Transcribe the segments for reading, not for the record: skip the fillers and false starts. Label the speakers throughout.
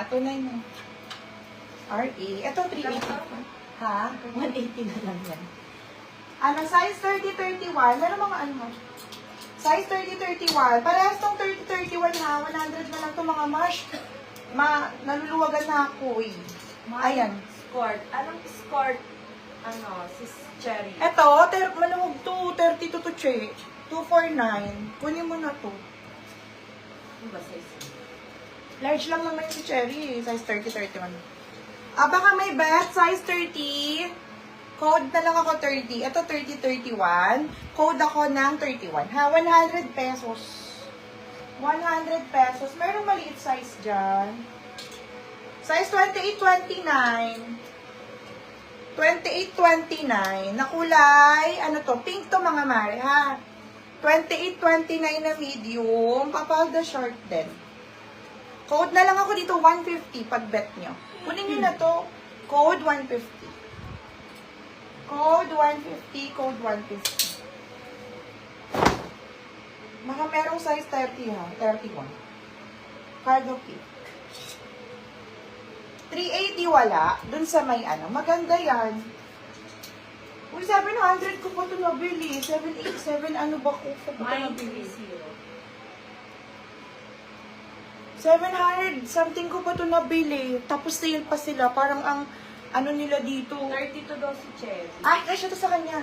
Speaker 1: tunay mo. RA. Ito, 380. Ha? 180 na lang yan. Ano, size 30-31. Meron mga ano. Size 30-31. Parehas tong 30-31 ha. 100 na lang itong mga mash. Naluluwagan na ako eh. Ayan.
Speaker 2: Skirt. Anong skirt? Ano, sis Cherry.
Speaker 1: Ito, maluwag to. 32 to che. 249. Kunin mo na to.
Speaker 2: Ano ba size?
Speaker 1: Large lang naman yung si Cherry. Size 30-31. Baka may bet. Size 30. Code na lang ako 30. Ito 30-31. Code ako ng 31. Ha? 100 pesos. 100 pesos. Merong maliit size dyan. Size 28-29. 28-29. Na kulay. Ano to? Pink to mga mare, ha? 28-29 na medium. Papalda short din. Code na lang ako dito, 150 pag bet nyo. Kunin nyo na to. Code 150. Code 150. Code 150. Baka merong size 30 ha. 31. Cargo pink. 380 wala. Dun sa may ano. Maganda yan. Uy, 700 ko pa ito nabili. 787 ano ba ko pa ito nabili? 700 something ko pa ito nabili. Tapos sale pa sila. Parang ang ano nila dito.
Speaker 2: 32 daw si Cherry.
Speaker 1: Ay, kasya to sa kanya.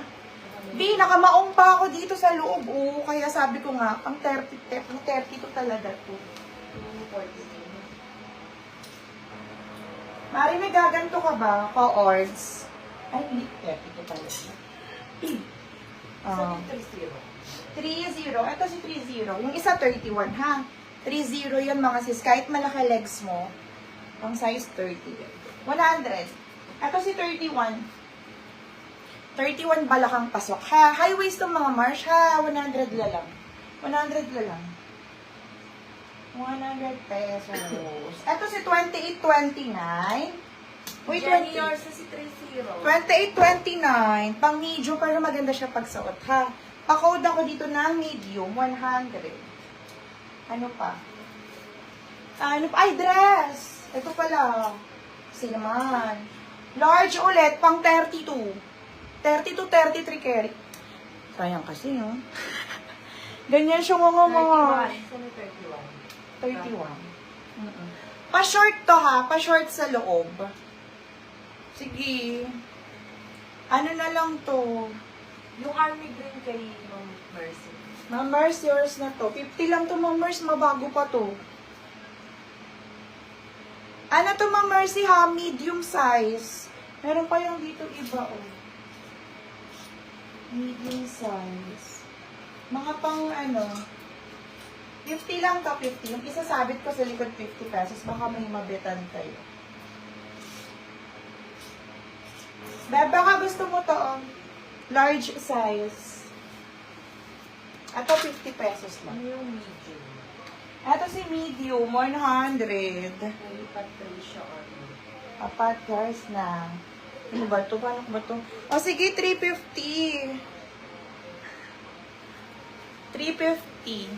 Speaker 1: Di, nakamaong pa ako dito sa loob. Oo, kaya sabi ko nga, pang 30 to talaga to. 240. Mari, may gaganto ka ba? Co-ords? Ay, hindi. 30 to talaga.
Speaker 2: Saan yung 30?
Speaker 1: 30. Ito si 30. Yung isa 31, ha? 30 yun mga sis. Kahit malaki legs mo, pang size 30. 100. Ito si 31. 31 balakang pasok. Ha? High waist ng mga Marsh, ha? 100 la lang. 100 la lang. 100 pesos. Ito si 28-29. Wait,
Speaker 2: Jenny,
Speaker 1: 20.
Speaker 2: yours na si 30.
Speaker 1: 28-29. Pang medium, pero maganda siya pagsuot, ha? Pa-code ako dito ng medium, 100. Ano pa? Ano pa? Ay, dress! Ito pala. Kasi naman. Large ulit, pang 32. 32-33 carry. Sayang kasi, no? Ganyan siya mga
Speaker 2: 31. Saan yung 31?
Speaker 1: 31. Pa-short to ha. Pa-short sa loob. Sige. Ano na lang to?
Speaker 2: Yung army green kay Ma'am Mercy.
Speaker 1: Ma'am Mars, yours na to. 50 lang to, Ma'am Mars. Mabago pa to. Ano to, Ma'am Mercy ha? Medium size. Meron pa yung dito iba, oh. Medium size. Mga pang ano. 50 lang to, 50. Yung isasabit ko sa likod, 50 pesos. Baka may mabitan kayo. Baka gusto mo to, oh. Large size. Ito, 50 pesos lang.
Speaker 2: Ano yung medium?
Speaker 1: Ito si medium, 100.
Speaker 2: Nalipat rin siya or no?
Speaker 1: Apat cars na. Ano ba ito? Paano ba ito? O sige, 350. 350.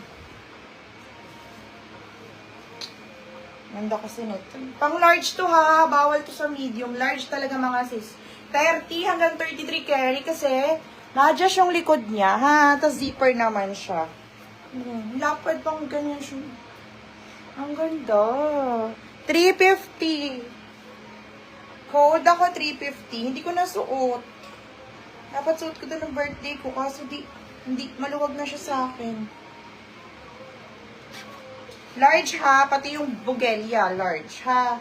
Speaker 1: Ganda kasi nito. Pang large to ha. Bawal to sa medium. Large talaga mga sis. 30 hanggang 33 carry kasi na-adjust yung likod niya, ha? Tapos zipper naman siya. Lapad pang ganyan siya. Ang ganda. 350. Code ako 350. Hindi ko nasuot. Dapat suot ko doon ng birthday ko kasi hindi maluwag na siya sa akin. Large ha, pati yung bugelya, large ha.